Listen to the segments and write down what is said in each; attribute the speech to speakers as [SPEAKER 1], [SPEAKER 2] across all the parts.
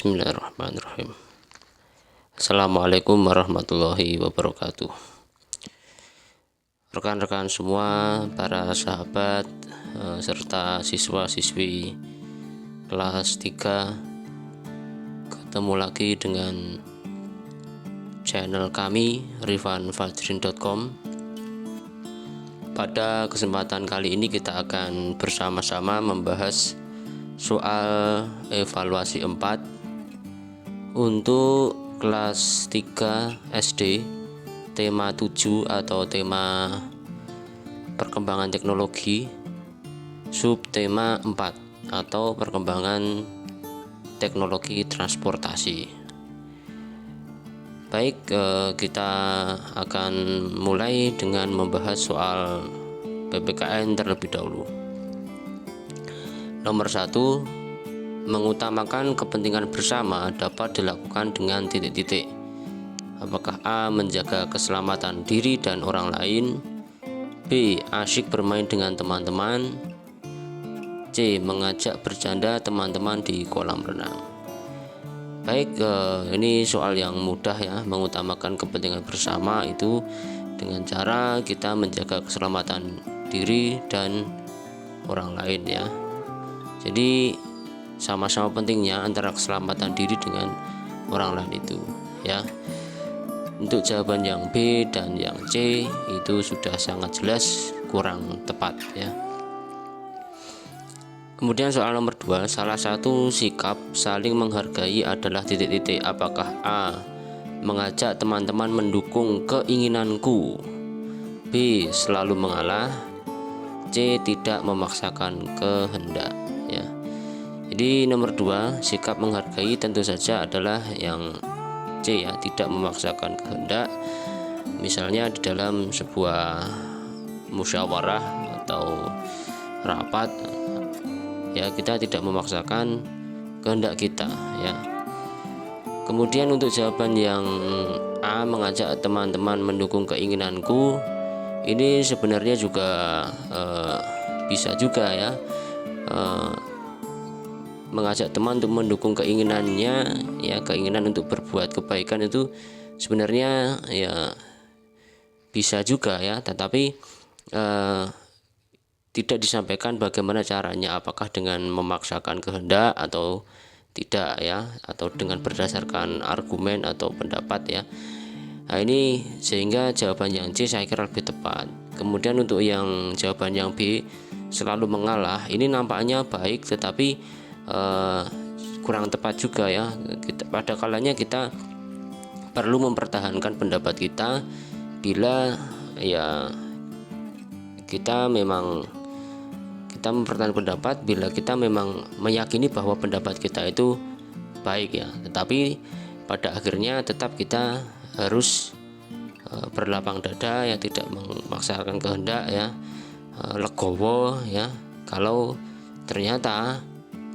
[SPEAKER 1] Bismillahirrahmanirrahim. Assalamualaikum warahmatullahi wabarakatuh. Rekan-rekan semua, para sahabat serta siswa-siswi kelas 3, ketemu lagi dengan channel kami rifanfajrin.com. Pada kesempatan kali ini kita akan bersama-sama membahas soal evaluasi 4 untuk kelas 3 SD, tema 7 atau tema perkembangan teknologi, subtema 4 atau perkembangan teknologi transportasi. Baik, kita akan mulai dengan membahas soal PPKN terlebih dahulu. Nomor 1, mengutamakan kepentingan bersama dapat dilakukan dengan titik-titik. Apakah A. Menjaga keselamatan diri dan orang lain, B. Asyik bermain dengan teman-teman, C. Mengajak bercanda teman-teman di kolam renang. Baik, ini soal yang mudah ya. Mengutamakan kepentingan bersama itu dengan cara kita menjaga keselamatan diri dan orang lain ya. Jadi sama-sama pentingnya antara keselamatan diri dengan orang lain itu ya. Untuk jawaban yang B dan yang C itu sudah sangat jelas kurang tepat ya. Kemudian soal nomor 2, salah satu sikap saling menghargai adalah titik-titik. Apakah A. Mengajak teman-teman mendukung keinginanku, B. Selalu mengalah, C. Tidak memaksakan kehendak ya. Jadi nomor 2, sikap menghargai tentu saja adalah yang C ya, tidak memaksakan kehendak. Misalnya di dalam sebuah musyawarah atau rapat ya, kita tidak memaksakan kehendak kita ya. Kemudian untuk jawaban yang A, mengajak teman-teman mendukung keinginanku, ini sebenarnya juga bisa juga ya, mengajak teman untuk mendukung keinginannya ya, keinginan untuk berbuat kebaikan itu sebenarnya ya bisa juga ya, tetapi tidak disampaikan bagaimana caranya, apakah dengan memaksakan kehendak atau tidak ya, atau dengan berdasarkan argumen atau pendapat ya. Nah ini sehingga jawaban yang C saya kira lebih tepat. Kemudian untuk yang jawaban yang B, selalu mengalah, ini nampaknya baik tetapi kurang tepat juga ya. Pada kalanya kita perlu mempertahankan pendapat kita bila ya kita mempertahankan pendapat bila kita memang meyakini bahwa pendapat kita itu baik ya. Tetapi pada akhirnya tetap kita harus berlapang dada ya, tidak memaksakan kehendak ya, legowo ya, kalau ternyata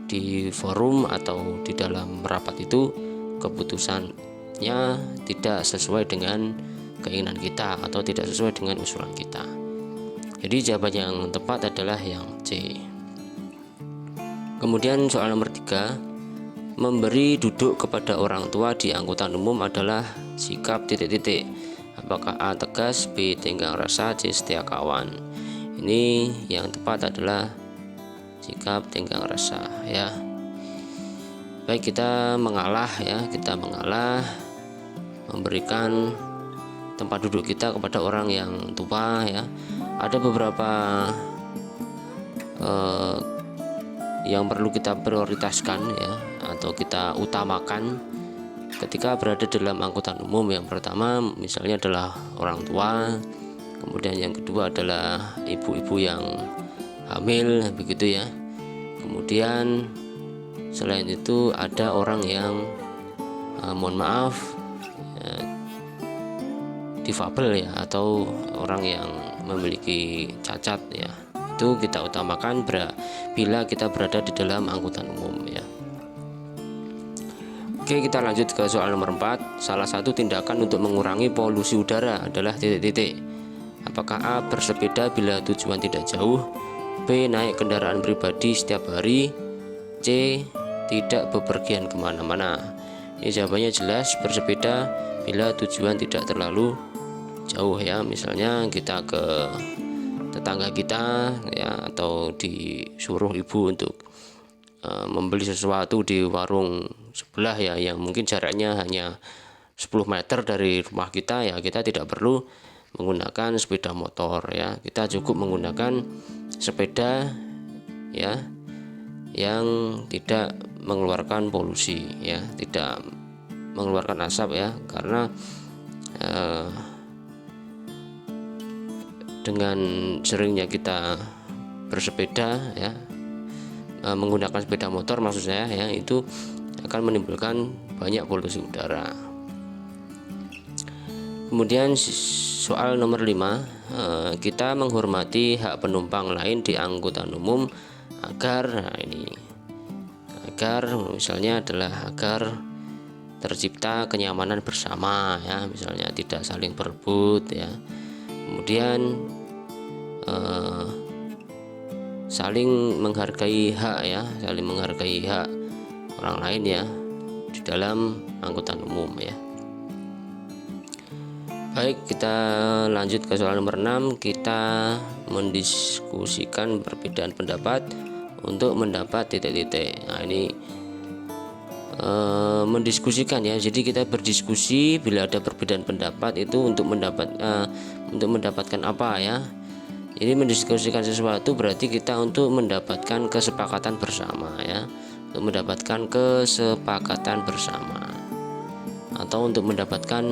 [SPEAKER 1] di forum atau di dalam rapat itu keputusannya tidak sesuai dengan keinginan kita atau tidak sesuai dengan usulan kita. Jadi jawaban yang tepat adalah yang C. Kemudian soal nomor 3, memberi duduk kepada orang tua di angkutan umum adalah sikap titik-titik. Apakah A. Tegas, B. Tenggang rasa, C. Setia kawan. Ini yang tepat adalah sikap tenggang rasa ya. Baik, kita mengalah ya, kita mengalah, memberikan tempat duduk kita kepada orang yang tua ya. Ada beberapa yang perlu kita prioritaskan ya, atau kita utamakan ketika berada dalam angkutan umum. Yang pertama misalnya adalah orang tua, kemudian yang kedua adalah ibu-ibu yang hamil begitu ya. Kemudian selain itu ada orang yang mohon maaf ya, difabel ya, atau orang yang memiliki cacat ya. Itu kita utamakan bila kita berada di dalam angkutan umum ya. Oke, kita lanjut ke soal nomor 4. Salah satu tindakan untuk mengurangi polusi udara adalah titik-titik. Apakah A. Bersepeda bila tujuan tidak jauh, B. Naik kendaraan pribadi setiap hari, C. tidak bepergian kemana-mana. Ini jawabannya jelas, bersepeda bila tujuan tidak terlalu jauh ya. Misalnya kita ke tetangga kita ya, atau disuruh ibu untuk membeli sesuatu di warung sebelah ya, yang mungkin jaraknya hanya 10 meter dari rumah kita ya, kita tidak perlu menggunakan sepeda motor ya, kita cukup menggunakan sepeda ya yang tidak mengeluarkan polusi ya, tidak mengeluarkan asap ya, karena dengan seringnya kita bersepeda ya, menggunakan sepeda motor maksud saya ya, itu akan menimbulkan banyak polusi udara. Kemudian soal nomor 5, kita menghormati hak penumpang lain di angkutan umum agar, nah ini agar misalnya adalah agar tercipta kenyamanan bersama ya, misalnya tidak saling berebut ya, kemudian saling menghargai hak ya, saling menghargai hak orang lain ya di dalam angkutan umum ya. Baik, kita lanjut ke soal nomor 6. Kita mendiskusikan perbedaan pendapat untuk mendapat titik-titik. Nah ini mendiskusikan ya, jadi kita berdiskusi bila ada perbedaan pendapat itu untuk mendapatkan apa ya. Jadi mendiskusikan sesuatu berarti kita untuk mendapatkan kesepakatan bersama ya, untuk mendapatkan kesepakatan bersama atau untuk mendapatkan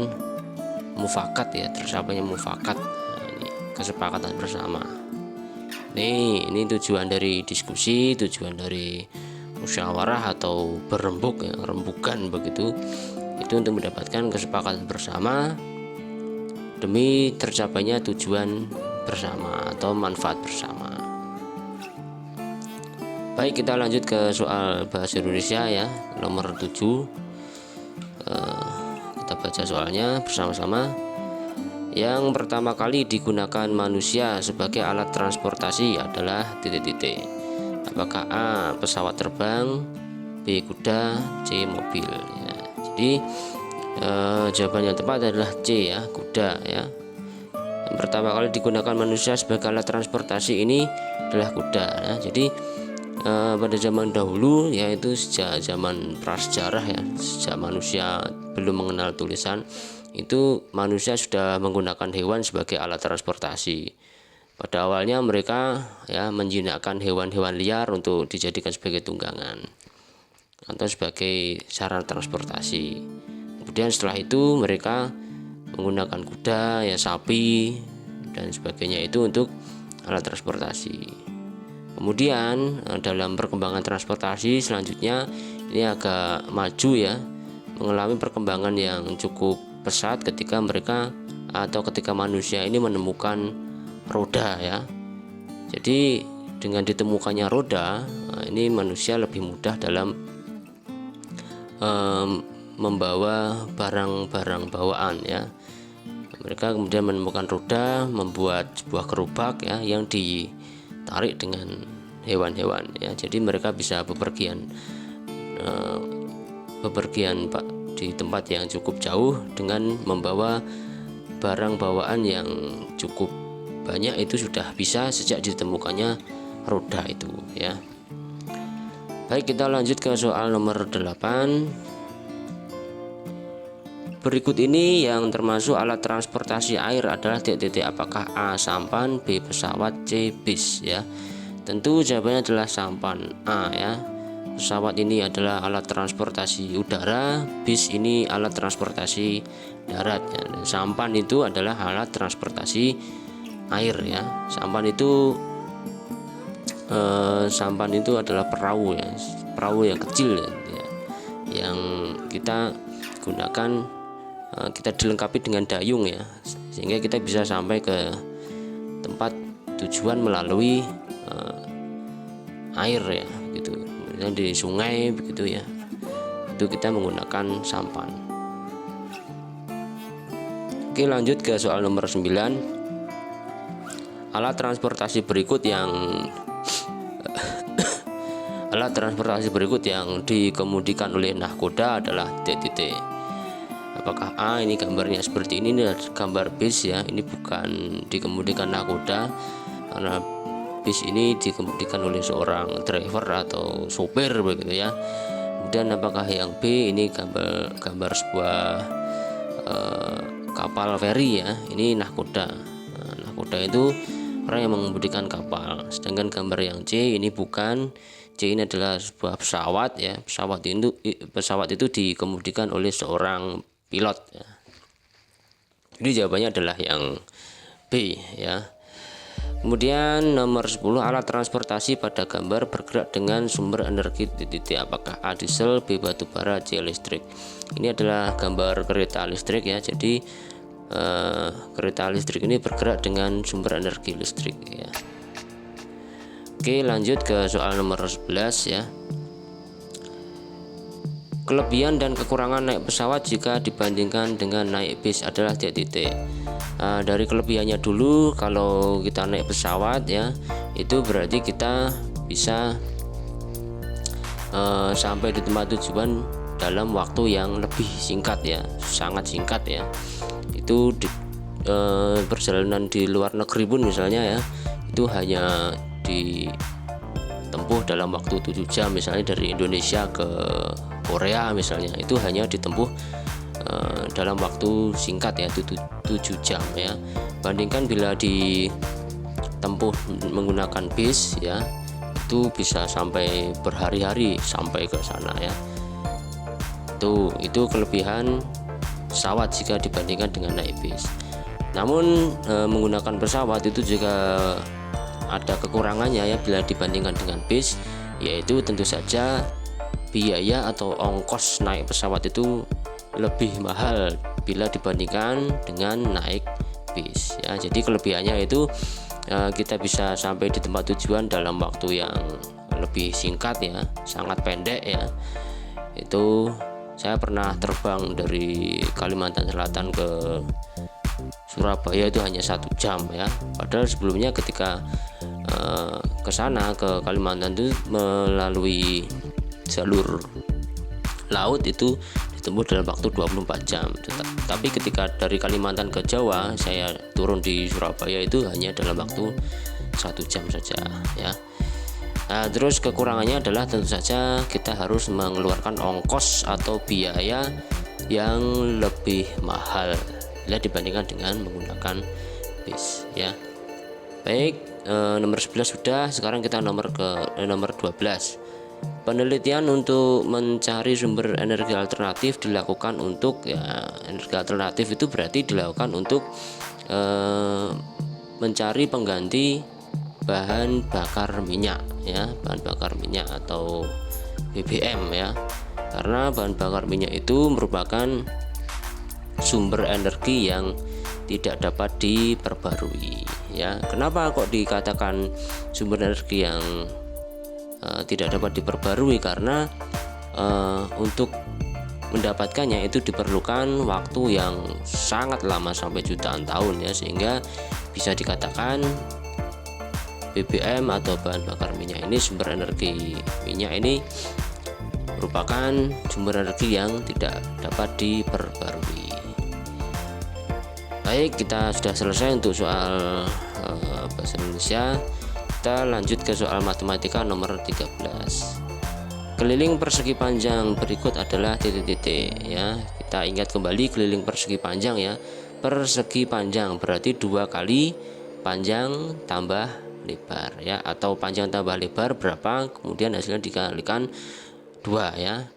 [SPEAKER 1] mufakat ya, tersapanya mufakat. Nah, ini kesepakatan bersama. Ini tujuan dari diskusi, tujuan dari musyawarah atau berembuk ya, rembukan begitu, itu untuk mendapatkan kesepakatan bersama demi tercapainya tujuan bersama atau manfaat bersama. Baik, kita lanjut ke soal bahasa Indonesia ya, nomor 7. Kita baca soalnya bersama-sama. Yang pertama kali digunakan manusia sebagai alat transportasi adalah titik-titik. Apakah A. pesawat terbang, B. kuda, C. mobil ya. Jadi jawaban yang tepat adalah C ya, kuda ya. Yang pertama kali digunakan manusia sebagai alat transportasi ini adalah kuda ya. Jadi pada zaman dahulu, yaitu sejak zaman prasejarah ya, sejak manusia belum mengenal tulisan, itu manusia sudah menggunakan hewan sebagai alat transportasi. Pada awalnya mereka ya menjinakkan hewan-hewan liar untuk dijadikan sebagai tunggangan atau sebagai sarana transportasi. Kemudian setelah itu mereka menggunakan kuda ya, sapi dan sebagainya itu untuk alat transportasi. Kemudian dalam perkembangan transportasi selanjutnya ini agak maju ya, mengalami perkembangan yang cukup pesat ketika manusia ini menemukan roda ya. Jadi dengan ditemukannya roda, ini manusia lebih mudah dalam membawa barang-barang bawaan ya. Mereka kemudian menemukan roda, membuat sebuah gerobak ya yang ditarik dengan hewan-hewan ya. Jadi mereka bisa bepergian di tempat yang cukup jauh dengan membawa barang bawaan yang cukup banyak, itu sudah bisa sejak ditemukannya roda itu ya. Baik, kita lanjut ke soal nomor 8. Berikut ini yang termasuk alat transportasi air adalah titik-titik. Apakah A. sampan, B. pesawat, C. bis ya. Tentu jawabannya adalah sampan, A ya. Pesawat ini adalah alat transportasi udara, bis ini alat transportasi darat ya. Dan sampan itu adalah alat transportasi air ya. Sampan itu adalah perahu ya, perahu yang kecil ya, yang kita gunakan, kita dilengkapi dengan dayung ya, sehingga kita bisa sampai ke tempat tujuan melalui air ya gitu. Misalnya di sungai begitu ya, itu kita menggunakan sampan. Oke, lanjut ke soal nomor 9. Alat transportasi berikut yang Alat transportasi berikut yang dikemudikan oleh nahkoda adalah titik-titik. Apakah A? Ini gambarnya seperti ini adalah gambar bis ya. Ini bukan dikemudikan nahkoda, karena bis ini dikemudikan oleh seorang driver atau sopir begitu ya. Kemudian apakah yang B? Ini gambar sebuah kapal feri ya. Ini nahkoda. Nahkoda itu orang yang mengemudikan kapal. Sedangkan gambar yang C ini bukan. C ini adalah sebuah pesawat ya. Pesawat itu dikemudikan oleh seorang pilot ya. Jadi jawabannya adalah yang B ya. Kemudian nomor 10, alat transportasi pada gambar bergerak dengan sumber energi titik-titik. Apakah A diesel, B batu bara, C listrik. Ini adalah gambar kereta listrik ya. Jadi kereta listrik ini bergerak dengan sumber energi listrik ya. Oke, lanjut ke soal nomor 11 ya. Kelebihan dan kekurangan naik pesawat jika dibandingkan dengan naik bis adalah titik-titik. Dari kelebihannya dulu, kalau kita naik pesawat ya, itu berarti kita bisa sampai di tempat tujuan dalam waktu yang lebih singkat ya, sangat singkat ya. Itu perjalanan di luar negeri pun misalnya ya, itu hanya ditempuh dalam waktu 7 jam, misalnya dari Indonesia ke Korea misalnya, itu hanya ditempuh dalam waktu singkat ya, 7 jam ya. Bandingkan bila ditempuh menggunakan bis ya, itu bisa sampai berhari-hari sampai ke sana ya. Itu kelebihan pesawat jika dibandingkan dengan naik bis. Namun menggunakan pesawat itu juga ada kekurangannya ya bila dibandingkan dengan bis, yaitu tentu saja biaya atau ongkos naik pesawat itu lebih mahal bila dibandingkan dengan naik bis ya. Jadi kelebihannya itu kita bisa sampai di tempat tujuan dalam waktu yang lebih singkat ya, sangat pendek ya. Itu saya pernah terbang dari Kalimantan Selatan ke Surabaya itu hanya 1 jam ya. Padahal sebelumnya ketika ke sana ke Kalimantan itu melalui jalur laut itu ditempuh dalam waktu 24 jam. Tapi ketika dari Kalimantan ke Jawa, saya turun di Surabaya itu hanya dalam waktu 1 jam saja ya. Nah, terus kekurangannya adalah tentu saja kita harus mengeluarkan ongkos atau biaya yang lebih mahal bila dibandingkan dengan menggunakan bis ya. Baik, nomor 11 sudah. Sekarang kita nomor 12. Penelitian untuk mencari sumber energi alternatif dilakukan untuk ya, energi alternatif itu berarti dilakukan untuk mencari pengganti bahan bakar minyak ya, bahan bakar minyak atau BBM ya. Karena bahan bakar minyak itu merupakan sumber energi yang tidak dapat diperbarui ya. Kenapa kok dikatakan sumber energi yang tidak dapat diperbarui? Karena untuk mendapatkannya itu diperlukan waktu yang sangat lama sampai jutaan tahun ya, sehingga bisa dikatakan BBM atau bahan bakar minyak ini, sumber energi minyak ini merupakan sumber energi yang tidak dapat diperbarui. Baik, kita sudah selesai untuk soal bahasa Indonesia. Kita lanjut ke soal matematika nomor 13. Keliling persegi panjang berikut adalah titik-titik ya. Kita ingat kembali keliling persegi panjang ya. Persegi panjang berarti 2 kali panjang tambah lebar ya, atau panjang tambah lebar berapa, kemudian hasilnya dikalikan 2 ya.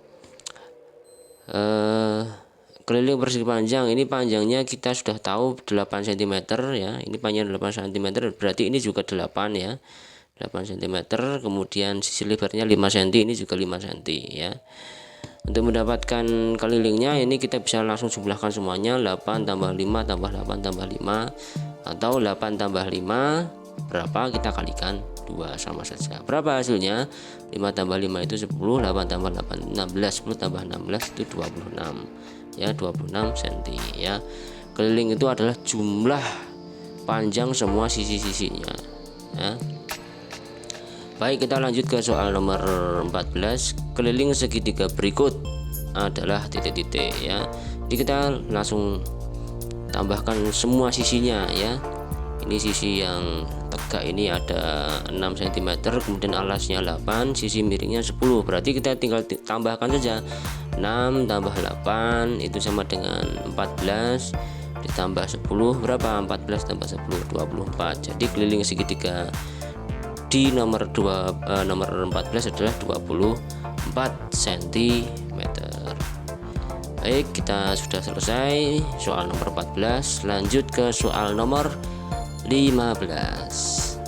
[SPEAKER 1] Keliling persegi panjang ini panjangnya kita sudah tahu 8 cm ya. Ini panjang 8 cm berarti ini juga 8 ya. 8 cm, kemudian sisi lebarnya 5 cm, ini juga 5 cm ya. Untuk mendapatkan kelilingnya ini kita bisa langsung jumlahkan semuanya, 8 tambah 5 tambah 8 tambah 5, atau 8 tambah 5 berapa, kita kalikan 2 sama saja. Berapa hasilnya? 5 tambah 5 itu 10, 8 tambah 8 16, 10 tambah 16 itu 26 ya, 26 cm ya. Keliling itu adalah jumlah panjang semua sisi-sisinya ya. Baik, kita lanjut ke soal nomor 14. Keliling segitiga berikut adalah titik-titik ya. Jadi kita langsung tambahkan semua sisinya ya. Ini sisi yang tegak ini ada 6 cm, kemudian alasnya 8, sisi miringnya 10. Berarti kita tinggal tambahkan saja 6 tambah 8 itu sama dengan 14 ditambah 10 berapa? 14 tambah 10 24. Jadi keliling segitiga di nomor 14 adalah 24 cm. Baik, kita sudah selesai soal nomor 14. Lanjut ke soal nomor 15.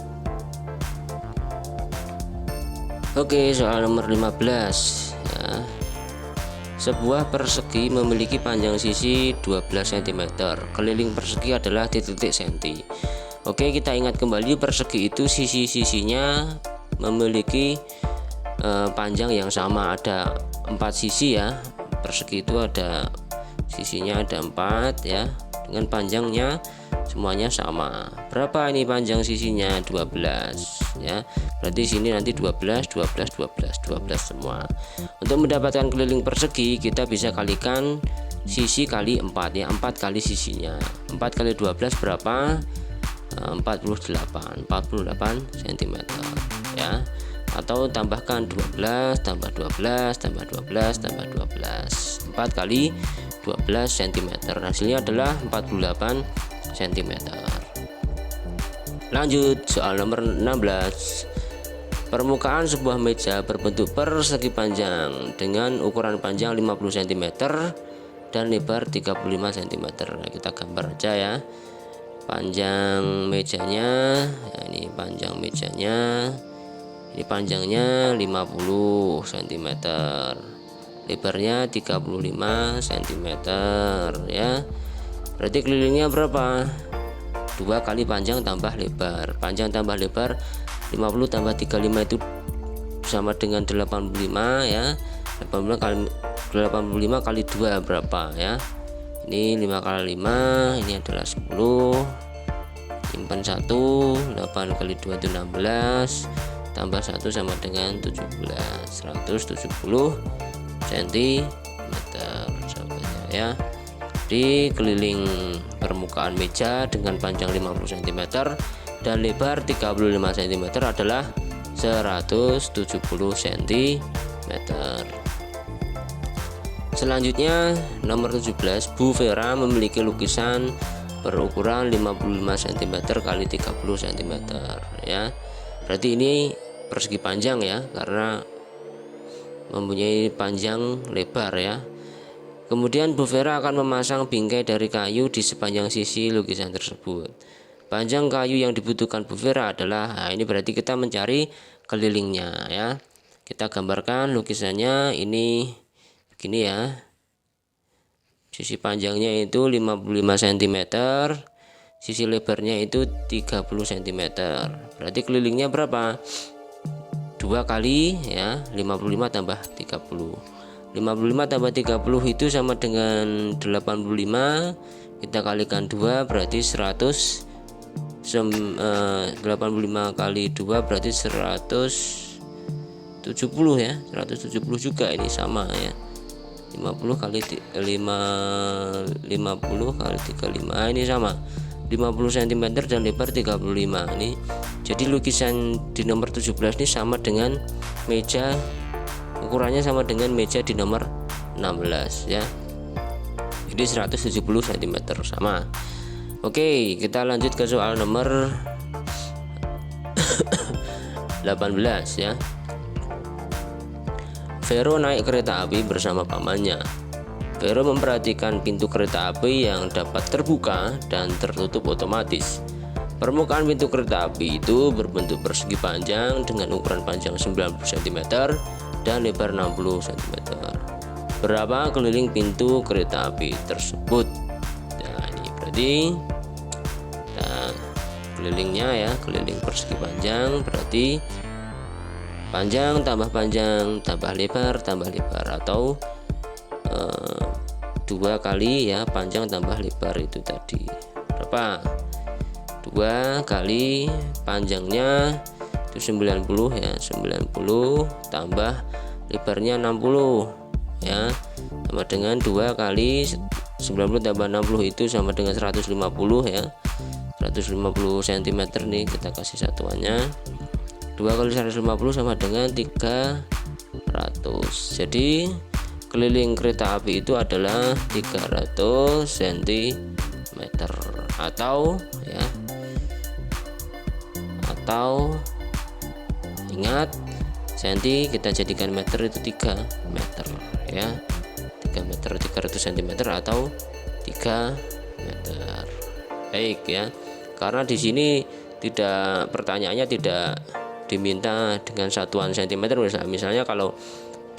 [SPEAKER 1] Oke, soal nomor 15 ya. Sebuah persegi memiliki panjang sisi 12 cm. Keliling persegi adalah titik-titik senti. Oke, kita ingat kembali, persegi itu sisi-sisinya memiliki panjang yang sama, ada 4 sisi ya. Persegi itu ada sisinya ada 4 ya, dengan panjangnya semuanya sama. Berapa ini panjang sisinya? 12 ya. Berarti sini nanti 12 semua. Untuk mendapatkan keliling persegi kita bisa kalikan sisi kali 4 ya, 4 kali sisinya. 4 kali 12 berapa? 48 cm ya. Atau tambahkan 12 tambah 12 tambah 12 tambah 12, 4 kali 12 cm, hasilnya adalah 48 cm. Lanjut soal nomor 16. Permukaan sebuah meja berbentuk persegi panjang dengan ukuran panjang 50 cm dan lebar 35 cm. Nah, kita gambar aja ya. Panjang mejanya ya, ini panjang mejanya, ini panjangnya 50 cm, lebarnya 35 cm ya. Berarti kelilingnya berapa? 2 kali panjang tambah lebar. Panjang tambah lebar 50 tambah 35 itu sama dengan 85 ya. 85 kali 2 berapa ya? Ini 5 kali 5, ini adalah 10. Simpan 1, 8 kali 2 itu 16, tambah 1 sama dengan 17, 170 cm sahabatnya ya. Di keliling permukaan meja dengan panjang 50 cm dan lebar 35 cm adalah 170 cm. Selanjutnya nomor 17. Bu Vera memiliki lukisan berukuran 55 cm kali 30 cm ya. Berarti ini persegi panjang ya, karena mempunyai panjang lebar ya. Kemudian Bu Vera akan memasang bingkai dari kayu di sepanjang sisi lukisan tersebut. Panjang kayu yang dibutuhkan Bu Vera adalah, nah ini berarti kita mencari kelilingnya ya. Kita gambarkan lukisannya ini begini ya. Sisi panjangnya itu 55 cm, sisi lebarnya itu 30 cm. Berarti kelilingnya berapa? 2 kali ya, 55 tambah 30. 55 tambah 30 itu sama dengan 85. Kita kalikan 2 berarti 100. 85 kali 2 berarti 170 ya. 170 juga ini sama ya. 50 kali 50 kali 35 ini sama 50 cm dan lebar 35 ini. Jadi lukisan di nomor 17 ini sama dengan meja, ukurannya sama dengan meja di nomor 16 ya. Jadi 170 cm sama. Oke, kita lanjut ke soal nomor 18 ya. Vero naik kereta api bersama pamannya. Vero memperhatikan pintu kereta api yang dapat terbuka dan tertutup otomatis. Permukaan pintu kereta api itu berbentuk persegi panjang dengan ukuran panjang 90 cm dan lebar 60 cm. Berapa keliling pintu kereta api tersebut? Nah, ini berarti kelilingnya ya, keliling persegi panjang berarti panjang tambah lebar atau 2 kali ya, panjang tambah lebar itu tadi berapa? 2 kali panjangnya itu 90 ya, 90 tambah lebarnya 60 ya, sama dengan 2 kali 90 tambah 60 itu sama dengan 150 ya, 150 cm nih kita kasih satuannya. 2 kali 150 sama dengan 300. Jadi keliling kereta api itu adalah 300 cm atau ya, atau ingat senti kita jadikan meter itu 3 meter ya, 3 meter 300 cm atau 3 meter. Baik ya, karena di sini tidak, pertanyaannya tidak diminta dengan satuan cm. Misalnya kalau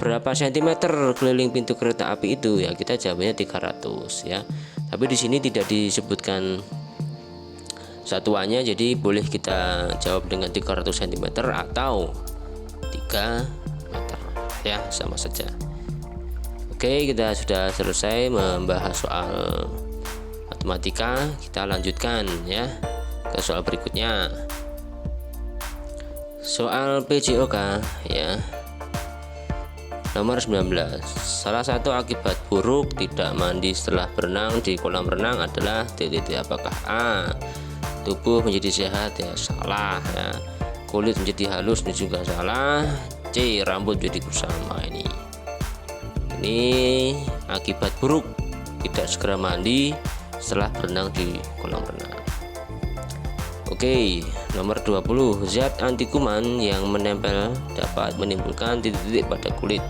[SPEAKER 1] berapa sentimeter keliling pintu kereta api itu ya, kita jawabnya 300 ya. Tapi di sini tidak disebutkan satuannya, jadi boleh kita jawab dengan 300 cm atau 3 meter ya, sama saja. Oke, kita sudah selesai membahas soal matematika. Kita lanjutkan ya ke soal berikutnya. Soal PJOK ya, nomor 19. Salah satu akibat buruk tidak mandi setelah berenang di kolam renang adalah apakah A, tubuh menjadi sehat ya, salah ya, kulit menjadi halus ini juga salah, C, rambut menjadi kusam. Nah, ini akibat buruk tidak segera mandi setelah berenang di kolam renang. Oke, nomor 20. Zat anti kuman yang menempel dapat menimbulkan titik-titik pada kulit.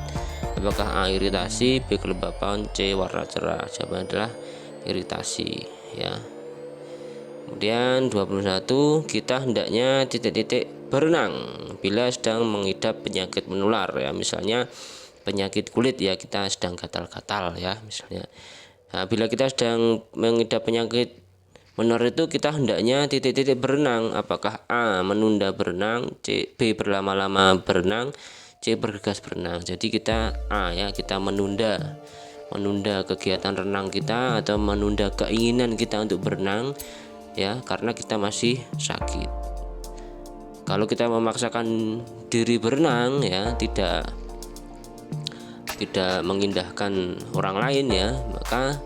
[SPEAKER 1] Apakah A, iritasi, B, kelembapan, C, warna cerah? Jawabannya adalah iritasi ya. Kemudian 21. Kita hendaknya titik-titik berenang bila sedang mengidap penyakit menular ya, misalnya penyakit kulit ya, kita sedang gatal-gatal ya misalnya. Nah, bila kita sedang mengidap penyakit menular itu kita hendaknya titik-titik berenang. Apakah A, menunda berenang, C, B, berlama-lama berenang, C, bergegas berenang? Jadi kita A ya, kita menunda kegiatan renang kita atau menunda keinginan kita untuk berenang ya, karena kita masih sakit. Kalau kita memaksakan diri berenang ya, tidak mengindahkan orang lain ya, maka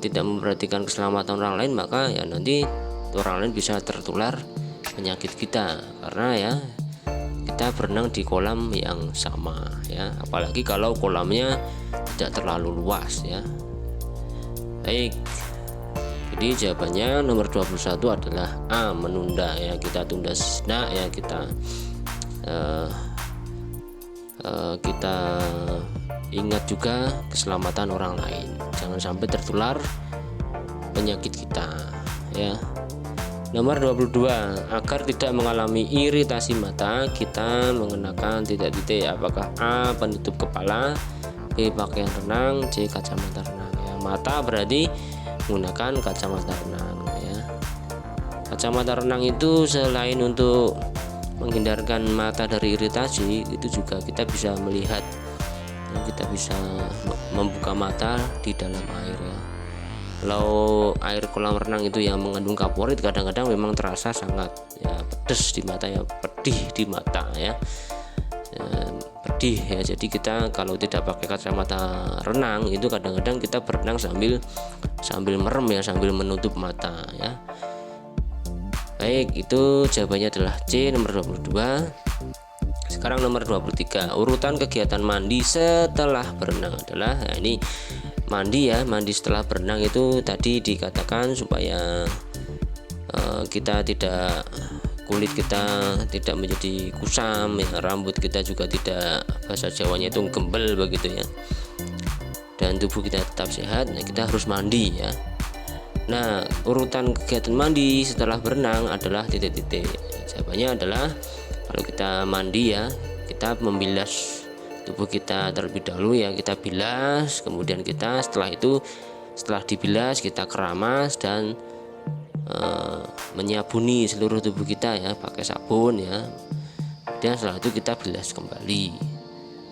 [SPEAKER 1] tidak memperhatikan keselamatan orang lain, maka ya nanti orang lain bisa tertular penyakit kita, karena ya kita berenang di kolam yang sama ya, apalagi kalau kolamnya tidak terlalu luas ya. Baik, jadi jawabannya nomor 21 adalah A, menunda ya, kita tunda sejenak ya, kita ingat juga keselamatan orang lain, jangan sampai tertular penyakit kita ya. Nomor 22. Agar tidak mengalami iritasi mata, kita mengenakan titik-titik. Apakah A, penutup kepala, B, pakaian renang, C, kacamata renang ya. Mata berarti menggunakan kacamata renang ya. Kacamata renang itu selain untuk menghindarkan mata dari iritasi, itu juga kita bisa melihat, kita bisa membuka mata di dalam air ya. Kalau air kolam renang itu yang mengandung kaporit, kadang-kadang memang terasa sangat ya pedes di mata ya, pedih di mata ya, pedih ya. Jadi kita kalau tidak pakai kacamata renang itu kadang-kadang kita berenang sambil merem ya, sambil menutup mata ya. Baik, itu jawabannya adalah C, nomor 22. Sekarang nomor 23. Urutan kegiatan mandi setelah berenang adalah, nah ini mandi ya, mandi setelah berenang itu tadi dikatakan supaya kulit kita tidak menjadi kusam ya, rambut kita juga tidak, bahasa Jawanya itu gembel begitu ya, dan tubuh kita tetap sehat. Nah, kita harus mandi ya. Nah, urutan kegiatan mandi setelah berenang adalah titik-titik. Jawabannya adalah, kalau kita mandi ya, kita membilas tubuh kita terlebih dahulu ya, kita bilas, kemudian kita setelah dibilas kita keramas dan menyabuni seluruh tubuh kita ya, pakai sabun ya. Dan setelah itu kita bilas kembali,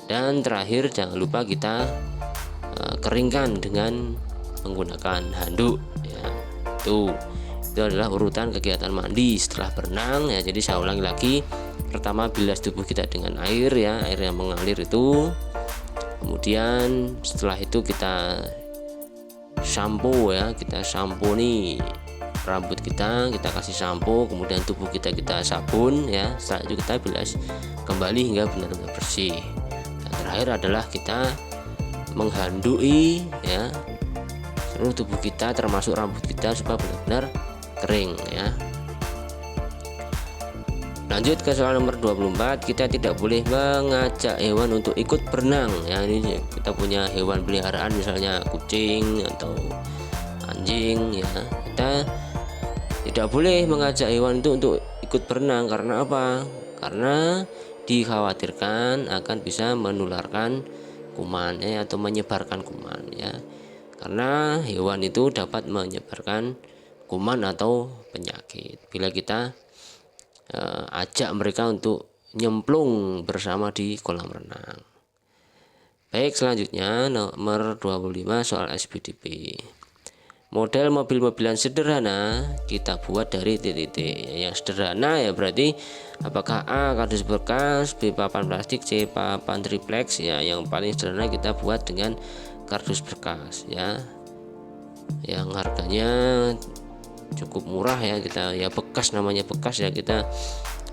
[SPEAKER 1] dan terakhir jangan lupa kita keringkan dengan menggunakan handuk ya. Itu adalah urutan kegiatan mandi setelah berenang ya. Jadi saya ulangi lagi, Pertama bilas tubuh kita dengan air ya, air yang mengalir itu. Kemudian setelah itu kita shampoo ya, kita shampoo nih rambut kita kasih shampoo, kemudian tubuh kita sabun ya. Setelah itu kita bilas kembali hingga benar-benar bersih. Yang terakhir adalah kita menghandui ya seluruh tubuh kita termasuk rambut kita supaya benar-benar kering ya. Lanjut ke soal nomor 24, kita tidak boleh mengajak hewan untuk ikut berenang ya. Ini kita punya hewan peliharaan misalnya kucing atau anjing ya, kita tidak boleh mengajak hewan itu untuk ikut berenang. Karena apa? Karena dikhawatirkan akan bisa menularkan kuman ya, atau menyebarkan kuman ya. Karena hewan itu dapat menyebarkan kuman atau penyakit bila kita ajak mereka untuk nyemplung bersama di kolam renang. Baik, selanjutnya nomor 25 soal SPDP. Model mobil-mobilan sederhana kita buat dari titik-titik. Yang sederhana ya berarti apakah A kardus bekas, B papan plastik, C papan triplex ya. Yang paling sederhana kita buat dengan kardus bekas ya, yang harganya cukup murah ya. Kita ya bekas, namanya bekas ya, kita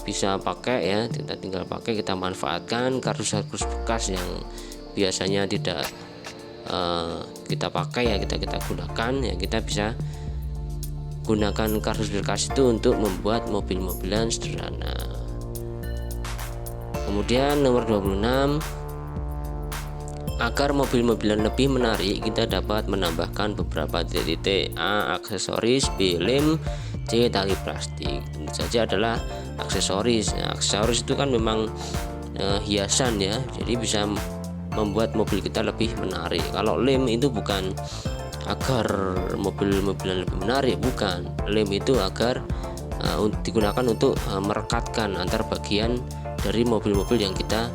[SPEAKER 1] bisa pakai ya, kita tinggal pakai, kita manfaatkan kardus-kardus bekas yang biasanya tidak kita pakai ya, kita gunakan ya. Kita bisa gunakan kardus bekas itu untuk membuat mobil-mobilan sederhana. Kemudian nomor 26, agar mobil-mobilan lebih menarik kita dapat menambahkan beberapa titik. A aksesoris, B lem, C tali plastik. Tentu saja adalah aksesoris ya. Aksesoris itu kan memang hiasan ya, jadi bisa membuat mobil kita lebih menarik. Kalau lem itu bukan agar mobil-mobilan lebih menarik, bukan. Lem itu agar digunakan untuk merekatkan antar bagian dari mobil-mobil yang kita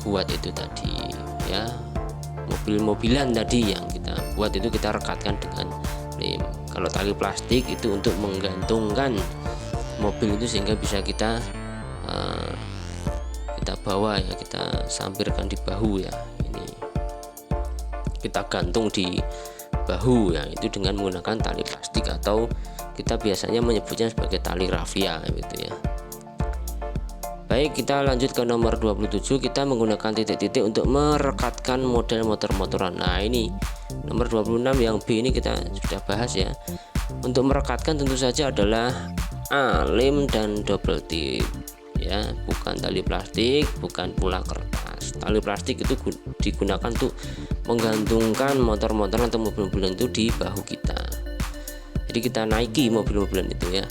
[SPEAKER 1] buat itu tadi ya. Mobil-mobilan tadi yang kita buat itu kita rekatkan dengan lem. Kalau tali plastik itu untuk menggantungkan mobil itu sehingga bisa kita bawa ya, kita sampirkan di bahu ya. Ini kita gantung di bahu ya, itu dengan menggunakan tali plastik atau kita biasanya menyebutnya sebagai tali rafia gitu ya. Baik, kita lanjut ke nomor 27. Kita menggunakan titik-titik untuk merekatkan model motor-motoran. Nah, ini nomor 26 yang B ini kita sudah bahas ya. Untuk merekatkan tentu saja adalah A lem dan double tip ya, bukan tali plastik, bukan pula kertas. Tali plastik itu digunakan untuk menggantungkan motor-motoran atau mobil-mobilan itu di bahu kita. Jadi kita naiki mobil-mobilan itu ya.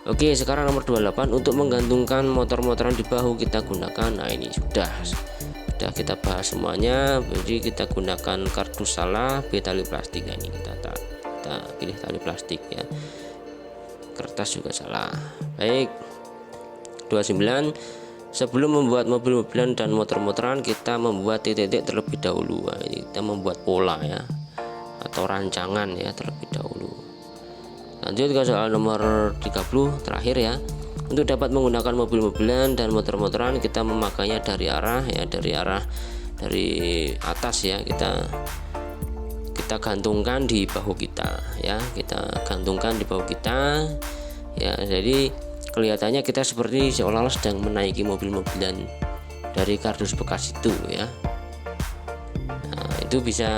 [SPEAKER 1] Oke, sekarang nomor 28, untuk menggantungkan motor-motoran di bahu kita gunakan. Nah, ini sudah kita bahas semuanya. Jadi kita gunakan kardus salah, B tali plastik. Nah, ini kita pilih tali plastik ya. Kertas juga salah. Baik. 29, sebelum membuat mobil-mobilan dan motor-motoran kita membuat titik-titik terlebih dahulu. Nah, ini kita membuat pola ya, atau rancangan ya terlebih dahulu. Lanjut ke soal nomor 30 terakhir ya. Untuk dapat menggunakan mobil-mobilan dan motor-motoran kita memakainya dari arah dari atas ya. Kita gantungkan di bahu kita ya, kita gantungkan di bahu kita ya. Jadi kelihatannya kita seperti seolah-olah sedang menaiki mobil-mobilan dari kardus bekas itu ya. Nah, itu bisa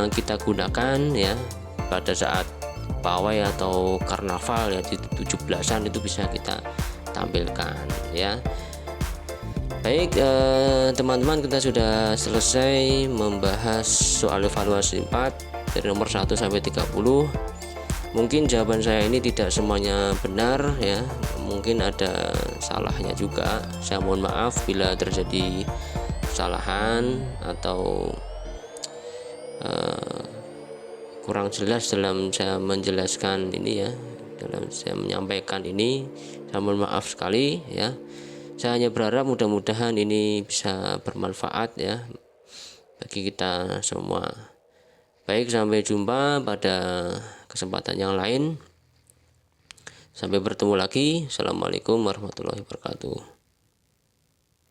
[SPEAKER 1] kita gunakan ya pada saat pawai atau karnaval ya, di 17-an itu bisa kita tampilkan ya. Baik teman-teman, kita sudah selesai membahas soal evaluasi 4 dari nomor 1 sampai 30. Mungkin jawaban saya ini tidak semuanya benar ya, mungkin ada salahnya juga. Saya mohon maaf bila terjadi kesalahan atau kurang jelas dalam saya menjelaskan ini ya, dalam saya menyampaikan ini. Saya mohon maaf sekali ya. Saya hanya berharap mudah-mudahan ini bisa bermanfaat ya bagi kita semua. Baik, sampai jumpa pada kesempatan yang lain. Sampai bertemu lagi. Assalamualaikum warahmatullahi wabarakatuh.